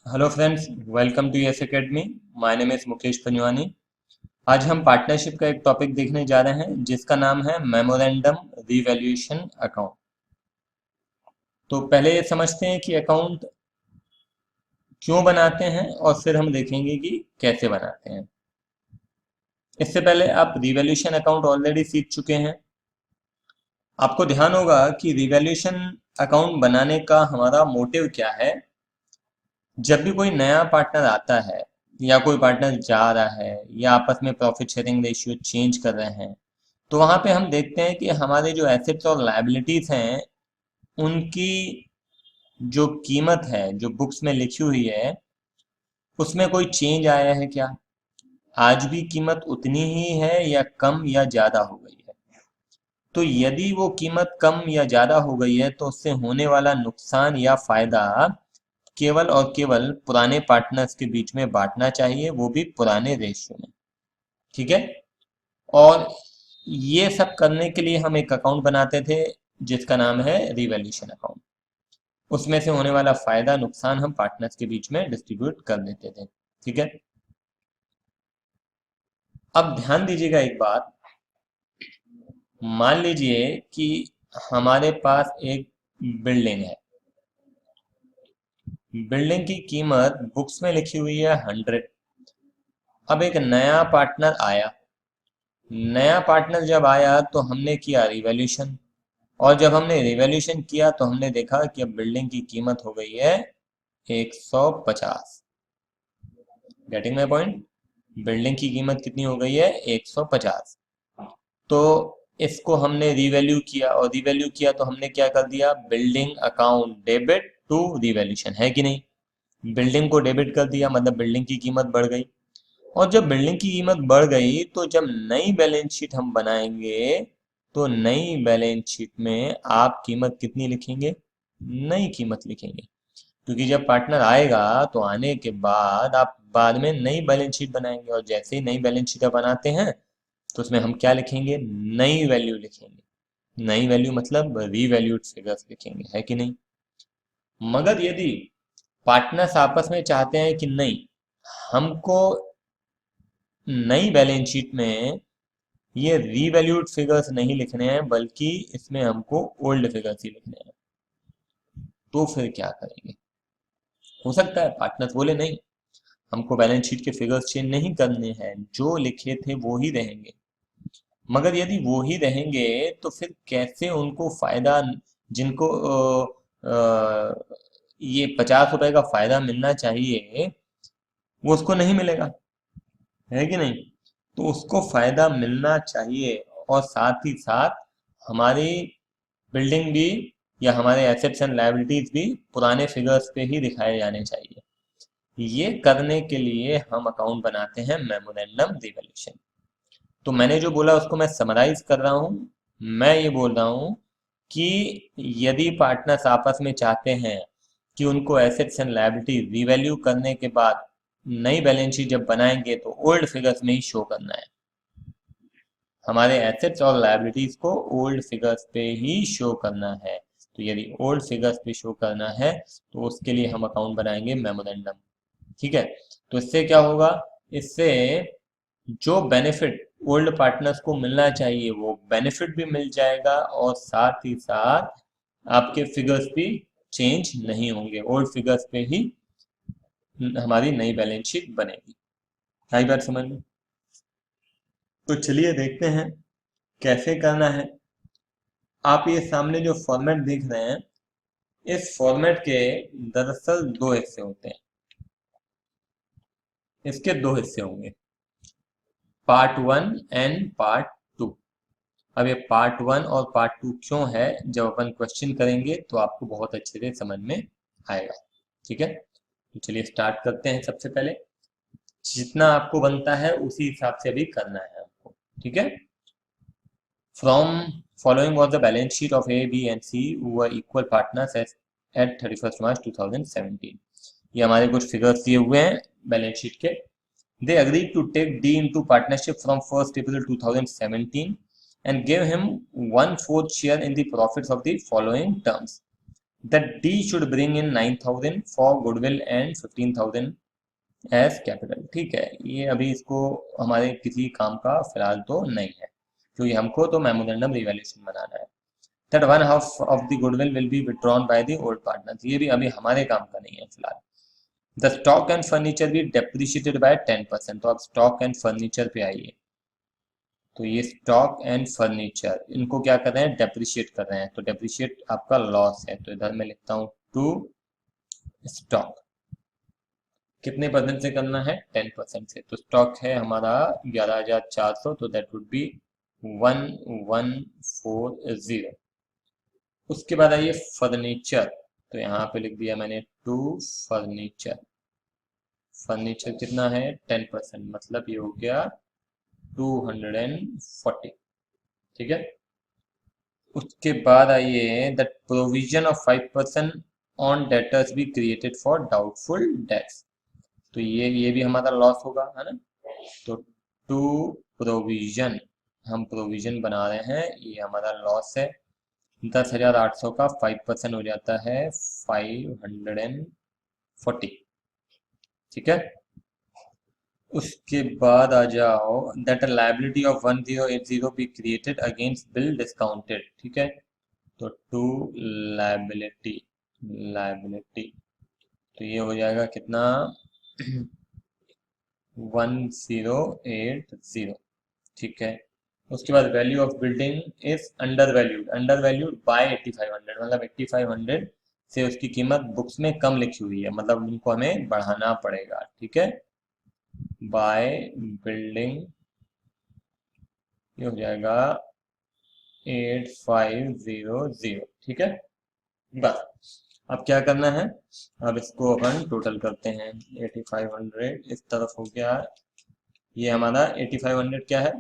Hello friends, welcome to yes academy. My name is Mukesh Panjwani. आज हम partnership का एक टॉपिक देखने जा रहे हैं जिसका नाम है मेमोरेंडम रिवैल्यूएशन अकाउंट। तो पहले ये समझते हैं कि अकाउंट क्यों बनाते हैं और फिर हम देखेंगे कि कैसे बनाते हैं। इससे पहले आप रिवैल्यूएशन अकाउंट ऑलरेडी सीख चुके हैं। आपको ध्यान होगा कि रिवैल्यूएशन अकाउंट बनाने का हमारा मोटिव क्या है। जब भी कोई नया पार्टनर आता है या कोई पार्टनर जा रहा है या आपस में प्रॉफिट शेयरिंग रेशियो चेंज कर रहे हैं, तो वहां पे हम देखते हैं कि हमारे जो एसेट्स और लायबिलिटीज हैं उनकी जो कीमत है जो बुक्स में लिखी हुई है उसमें कोई चेंज आया है क्या। आज भी कीमत उतनी ही है या कम या ज्यादा हो गई है। तो यदि वो कीमत कम या ज्यादा हो गई है तो उससे होने वाला नुकसान या फायदा केवल और केवल पुराने पार्टनर्स के बीच में बांटना चाहिए, वो भी पुराने रेशियो में। ठीक है। और ये सब करने के लिए हम एक अकाउंट बनाते थे जिसका नाम है रिवैल्यूएशन अकाउंट। उसमें से होने वाला फायदा नुकसान हम पार्टनर्स के बीच में डिस्ट्रीब्यूट कर देते थे। ठीक है। अब ध्यान दीजिएगा एक बात। मान लीजिए कि हमारे पास एक बिल्डिंग है। बिल्डिंग की कीमत बुक्स में लिखी हुई है 100। अब एक नया पार्टनर आया। नया पार्टनर जब आया तो हमने किया रिवैल्यूएशन। और जब हमने रिवैल्यूएशन किया तो हमने देखा कि अब बिल्डिंग की कीमत हो गई है 150। Getting my point. बिल्डिंग की कीमत कितनी हो गई है 150। तो इसको हमने रिवैल्यू किया और रिवैल्यू किया तो हमने क्या कर दिया, building account debit to revaluation, है कि नहीं। बिल्डिंग को डेबिट कर दिया मतलब बिल्डिंग की कीमत बढ़ गई। और जब बिल्डिंग की कीमत बढ़ गई तो जब नई बैलेंस शीट हम बनाएंगे तो नई बैलेंस शीट में आप कीमत कितनी लिखेंगे, नई कीमत लिखेंगे। क्योंकि जब पार्टनर आएगा तो आने के बाद आप बाद में नई बैलेंस शीट बनाएंगे और जैसे ही नई बैलेंस शीट बनाते हैं तो उसमें हम क्या लिखेंगे, नई वैल्यू लिखेंगे। नई वैल्यू मतलब रीवैल्यूड फिगर्स लिखेंगे, है कि नहीं। मगर यदि पार्टनर्स आपस में चाहते हैं कि नहीं, हमको नई बैलेंस शीट में ये रीवैल्यूड फिगर्स नहीं लिखने हैं बल्कि इसमें हमको ओल्ड फिगर्स ही लिखने हैं, तो फिर क्या करेंगे। हो सकता है पार्टनर्स बोले नहीं, हमको बैलेंस शीट के फिगर्स चेंज नहीं करने हैं, जो लिखे थे वो ही रहेंगे। मगर यदि वो ही रहेंगे तो फिर कैसे उनको फायदा, जिनको ये 50 रुपए का फायदा मिलना चाहिए वो उसको नहीं मिलेगा, है कि नहीं। तो उसको फायदा मिलना चाहिए और साथ ही साथ हमारी बिल्डिंग भी या हमारे एसेट्स एंड लायबिलिटीज भी पुराने फिगर्स पे ही दिखाए जाने चाहिए। ये करने के लिए हम अकाउंट बनाते हैं मेमोरेंडम रिवैल्यूएशन। तो मैंने जो बोला उसको मैं समराइज कर रहा हूँ। मैं ये बोल रहा हूँ कि यदि पार्टनर्स आपस में चाहते हैं कि उनको एसेट्स एंड लायबिलिटी रिवैल्यू करने के बाद नई बैलेंस शीट जब बनाएंगे तो ओल्ड फिगर्स में ही शो करना है। हमारे एसेट्स और लायबिलिटीज को ओल्ड फिगर्स पे ही शो करना है। तो यदि ओल्ड फिगर्स पे शो करना है तो उसके लिए हम अकाउंट बनाएंगे मेमोरेंडम। ठीक है। तो इससे क्या होगा, इससे जो बेनिफिट ओल्ड पार्टनर्स को मिलना चाहिए वो बेनिफिट भी मिल जाएगा और साथ ही साथ आपके फिगर्स भी चेंज नहीं होंगे, ओल्ड फिगर्स पे ही हमारी नई बैलेंस शीट बनेगी। आई बात समझ में। तो चलिए देखते हैं कैसे करना है। आप ये सामने जो फॉर्मेट देख रहे हैं, इस फॉर्मेट के दरअसल दो हिस्से होते हैं। इसके दो हिस्से होंगे, पार्ट 1 एंड पार्ट 2। अब ये पार्ट 1 और पार्ट 2 क्यों है, जब अपन क्वेश्चन करेंगे तो आपको बहुत अच्छे से समझ में आएगा। ठीक है। तो चलिए स्टार्ट करते हैं। सबसे पहले जितना आपको बनता है उसी हिसाब से अभी करना है आपको। ठीक है। From following was the balance sheet of A, B and C who were equal partners at 31st March 2017। ये हमारे कुछ फिगर्स दिए हुए हैं बैलेंस शीट के। They agreed to take D into partnership from 1st April 2017 and gave him 1/4 share in the profits of the following terms. that D should bring in 9,000 for goodwill and 15,000 as capital. ठीक है, ये अभी इसको हमारे किसी काम का फिलहाल तो नहीं है, क्योंकि हमको तो मेमोरेंडम रिवैल्यूएशन बनाना है। That one half of the goodwill will be withdrawn by the old partners, ये भी अभी हमारे काम का नहीं है फिलहाल। द स्टॉक एंड फर्नीचर भी डेप्रिशिएटेड बाय 10%। तो अब स्टॉक एंड फर्नीचर पे आइए, तो ये स्टॉक एंड फर्नीचर इनको क्या कर रहे हैं, डेप्रिशिएट कर रहे हैं, तो डेप्रिशिएट आपका लॉस है, तो इधर मैं लिखता हूँ टू स्टॉक। कितने परसेंट से करना है, 10% से। तो स्टॉक है हमारा 11,400, तो दैट वुड बी 1140। उसके बाद आइए फर्नीचर, तो यहाँ पे लिख दिया मैंने टू फर्नीचर। फर्नीचर कितना है, 10%, मतलब ये हो गया 240। ठीक है, उसके बाद आइए the provision of 5% on debtors be created for doubtful debts. तो ये भी हमारा लॉस होगा, है ना। तो टू प्रोविजन, हम प्रोविजन बना रहे हैं, ये हमारा लॉस है। 10,800 का 5% हो जाता है 540। ठीक है, उसके बाद आ जाओ that liability of 1080 be created against bill discounted. ठीक है, तो टू लायबिलिटी, लायबिलिटी, तो ये हो जाएगा कितना 1080। ठीक है, उसके बाद value of building is under valued, under valued bye 8500, मतलब 8500 से उसकी कीमत बुक्स में कम लिखी हुई है, मतलब उनको हमें बढ़ाना पड़ेगा। ठीक है, बाय बिल्डिंग ये हो जाएगा 8500। ठीक है, बस अब क्या करना है, अब इसको अपन टोटल करते हैं। 8500 इस तरफ हो गया, ये हमारा 8500 क्या है,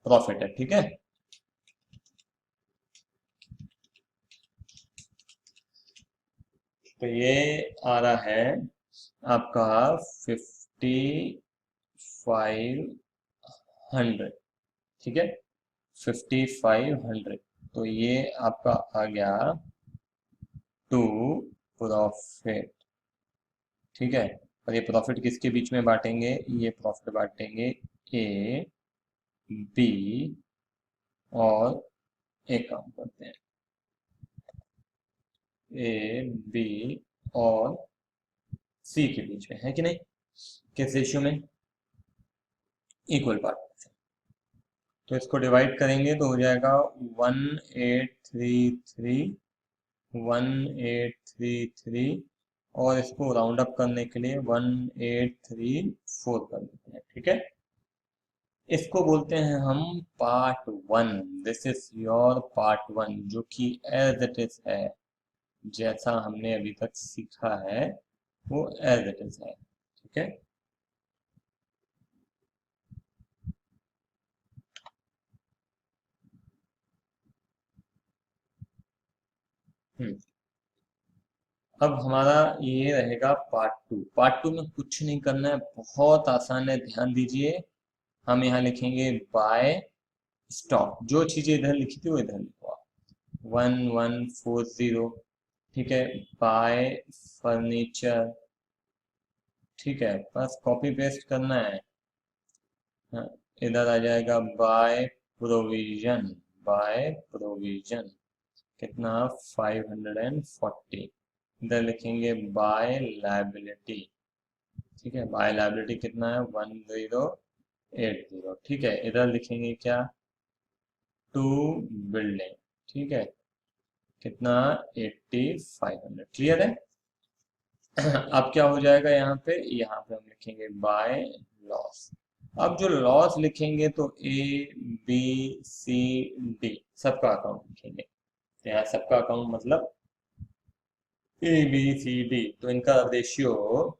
प्रॉफिट है। ठीक है, तो ये आ रहा है आपका 5500। ठीक है, 5500, तो ये आपका आ गया टू प्रॉफिट। ठीक है, और ये प्रॉफिट किसके बीच में बांटेंगे, ये प्रॉफिट बांटेंगे ए बी और एक काम करते हैं ए बी और सी के बीच में, है कि नहीं, किस रेशियो में, इक्वल पार्ट। तो इसको डिवाइड करेंगे तो हो जाएगा 1833, 1833, और इसको राउंड अप करने के लिए 1834 कर देते हैं। ठीक है, इसको बोलते हैं हम part 1। This is your part 1, जो कि एज इट इज है, जैसा हमने अभी तक सीखा है वो एज इट इज है। ठीक है, हम्म, अब हमारा ये रहेगा पार्ट 2। पार्ट 2 में कुछ नहीं करना है, बहुत आसान है, ध्यान दीजिए। हम यहाँ लिखेंगे बाय स्टॉक, जो चीजें इधर लिखी थी वो इधर लिखो, 1140। ठीक है, बाय फर्नीचर। ठीक है, बस कॉपी पेस्ट करना है। हाँ, इधर आ जाएगा बाय प्रोविजन, बाय प्रोविजन कितना 540। इधर लिखेंगे बाय लायबिलिटी। ठीक है, बाय लायबिलिटी कितना है 1080। ठीक है, इधर लिखेंगे क्या, टू बिल्डिंग। ठीक है, कितना 8500। क्लियर है। अब क्या हो जाएगा यहाँ पे हम लिखेंगे बाय लॉस। अब जो लॉस लिखेंगे तो ए बी सी डी सबका अकाउंट लिखेंगे, तो यहाँ सबका अकाउंट मतलब ए बी सी डी, तो इनका रेशियो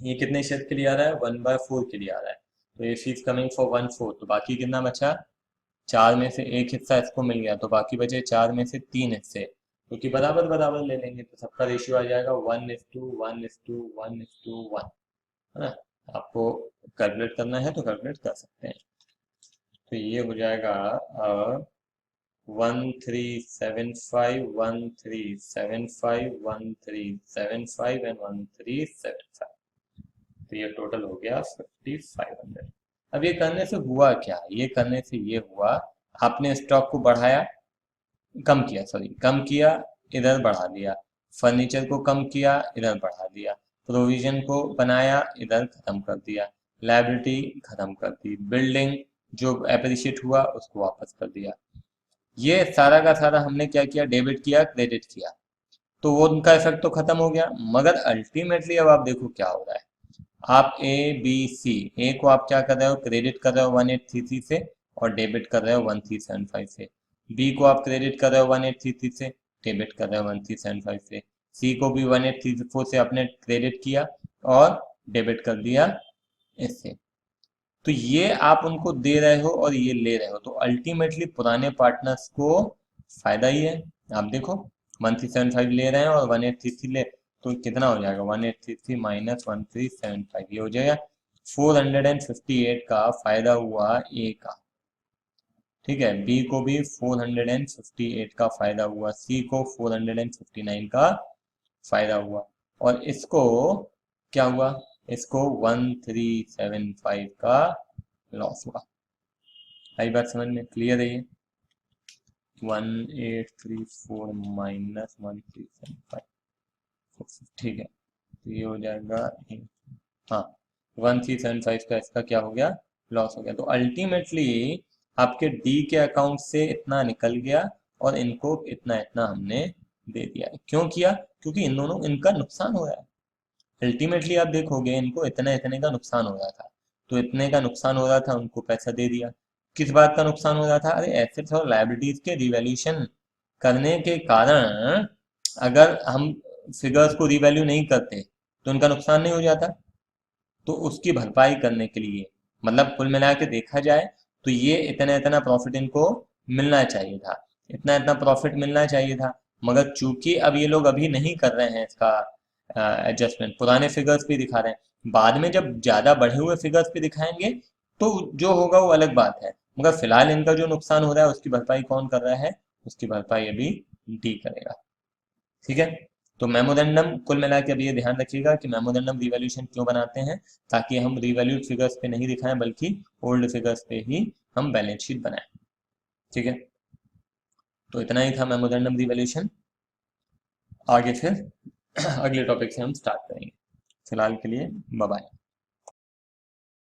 ये कितने शेयर के लिए आ रहा है, 1/4 के लिए आ रहा है। तो ये शी इज कमिंग फॉर 1/4, तो बाकी कितना बचा, 4 में से एक हिस्सा इसको मिल गया, तो बाकी बचे 4 में से 3 हिस्से, क्योंकि बराबर बराबर ले लेंगे, तो सबका रेशियो आ जाएगा 1:1:1:1, है ना। आपको कैलकुलेट करना है तो कैलकुलेट कर सकते हैं। तो ये हो जाएगा 1375, 1375, 1375 एंड 1375। तो ये टोटल हो गया 5500। अब ये करने से हुआ क्या, ये करने से ये हुआ, आपने स्टॉक को बढ़ाया, कम किया, सॉरी कम किया, इधर बढ़ा दिया, फर्नीचर को कम किया, इधर बढ़ा दिया, प्रोविजन को बनाया, इधर खत्म कर दिया, लायबिलिटी खत्म कर दी, बिल्डिंग जो अप्रिशिएट हुआ उसको वापस कर दिया। ये सारा का सारा हमने क्या किया, डेबिट किया, क्रेडिट किया, तो वो उनका इफेक्ट तो खत्म हो गया। मगर अल्टीमेटली अब आप देखो क्या हो रहा है, आप ए बी सी, ए को आप क्या कर रहे हो, क्रेडिट कर रहे हो 1833 से और डेबिट कर रहे हो 1375 से, बी को आप क्रेडिट कर रहे हो 1833 से, डेबिट कर रहे हो 1375 से, सी को भी 1834 से आपने क्रेडिट किया और डेबिट कर दिया इससे। तो ये आप उनको दे रहे हो और ये ले रहे हो, तो अल्टीमेटली पुराने पार्टनर्स को फायदा ही है। आप देखो 1375 ले रहे हैं और 1833 ले, तो कितना हो जाएगा, 1833 माइनस 1375, ये हो जाएगा 458 का फायदा हुआ ए का। ठीक है, बी को भी 458 का फायदा हुआ, सी को 459 का फायदा हुआ, और इसको क्या हुआ, इसको 1375 का लॉस हुआ। आई बात समझ में, क्लियर है ये? 1834 माइनस 1375, ठीक है, तो ये हो जाएगा, हाँ 1375 का इसका क्या हो गया, लॉस हो गया। तो अल्टीमेटली आपके डी के अकाउंट से इतना निकल गया और इनको इतना इतना हमने दे दिया। क्यों किया, क्योंकि इन दोनों, इनका नुकसान हो रहा है। अल्टीमेटली आप देखोगे इनको इतने इतने का नुकसान हो रहा था, तो इतने का नुकसान हो रहा था, उनको पैसा दे दिया। किस बात का नुकसान हो रहा था, अरे एसेट्स और लायबिलिटीज के रिवैल्यूएशन करने के कारण अगर हम फिगर्स को रिवैल्यू नहीं करते तो उनका नुकसान नहीं हो जाता, तो उसकी भरपाई करने के लिए, मतलब कुल मिला के देखा जाए तो ये इतना इतना प्रॉफिट इनको मिलना चाहिए था, इतना इतना प्रॉफिट मिलना चाहिए था। मगर चूंकि अब ये लोग अभी नहीं कर रहे हैं इसका एडजस्टमेंट, पुराने फिगर्स पे दिखा रहे हैं, बाद में जब ज्यादा बढ़े हुए फिगर्स पे दिखाएंगे तो जो होगा वो अलग बात है। मगर फिलहाल इनका जो नुकसान हो रहा है उसकी भरपाई कौन कर रहा है, उसकी भरपाई अभी डी करेगा। ठीक है, तो मेमोरेंडम कुल मिला के अब ये ध्यान रखिएगा कि मेमोरेंडम रिवैल्यूएशन क्यों बनाते हैं, ताकि हम रिवैल्यूड फिगर्स पे नहीं दिखाएं बल्कि ओल्ड फिगर्स पे ही हम बैलेंस शीट बनाएं। ठीक है, तो इतना ही था मेमोरेंडम रिवैल्यूएशन। आगे फिर अगले टॉपिक से हम स्टार्ट करेंगे। फिलहाल के लिए बाय बाय।